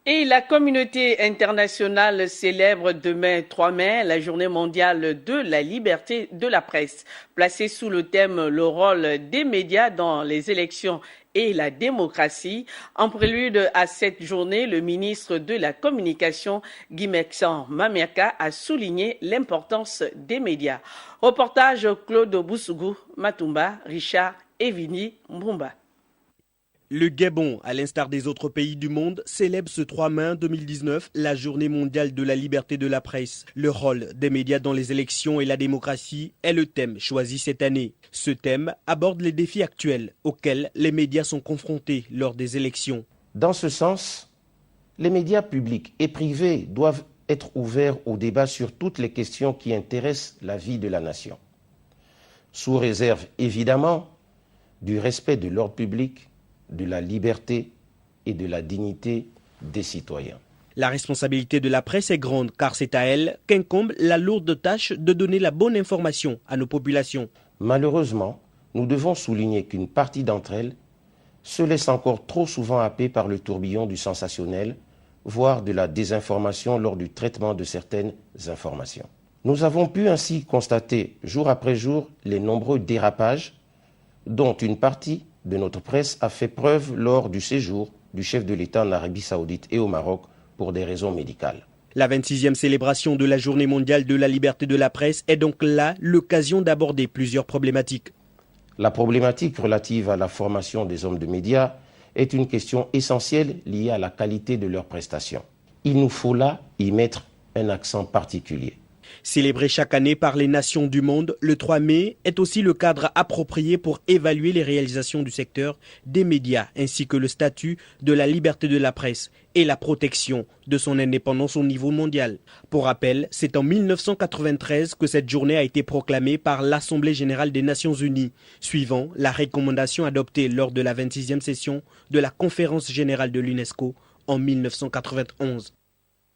Et la communauté internationale célèbre demain 3 mai la journée mondiale de la liberté de la presse, placée sous le thème le rôle des médias dans les élections et la démocratie. En prélude à cette journée, le ministre de la Communication, Guy Mexan Mamerka, a souligné l'importance des médias. Reportage Claude Boussougou, Matumba, Richard Evini Mbumba. Le Gabon, à l'instar des autres pays du monde, célèbre ce 3 mai 2019 la journée mondiale de la liberté de la presse. Le rôle des médias dans les élections et la démocratie est le thème choisi cette année. Ce thème aborde les défis actuels auxquels les médias sont confrontés lors des élections. Dans ce sens, les médias publics et privés doivent être ouverts au débat sur toutes les questions qui intéressent la vie de la nation. Sous réserve évidemment du respect de l'ordre public, de la liberté et de la dignité des citoyens. La responsabilité de la presse est grande car c'est à elle qu'incombe la lourde tâche de donner la bonne information à nos populations. Malheureusement, nous devons souligner qu'une partie d'entre elles se laisse encore trop souvent happer par le tourbillon du sensationnel, voire de la désinformation lors du traitement de certaines informations. Nous avons pu ainsi constater jour après jour les nombreux dérapages dont une partie de notre presse a fait preuve lors du séjour du chef de l'État en Arabie Saoudite et au Maroc pour des raisons médicales. La 26e célébration de la Journée mondiale de la liberté de la presse est donc là l'occasion d'aborder plusieurs problématiques. La problématique relative à la formation des hommes de médias est une question essentielle liée à la qualité de leurs prestations. Il nous faut là y mettre un accent particulier. Célébré chaque année par les nations du monde, le 3 mai est aussi le cadre approprié pour évaluer les réalisations du secteur des médias ainsi que le statut de la liberté de la presse et la protection de son indépendance au niveau mondial. Pour rappel, c'est en 1993 que cette journée a été proclamée par l'Assemblée générale des Nations unies, suivant la recommandation adoptée lors de la 26e session de la Conférence générale de l'UNESCO en 1991.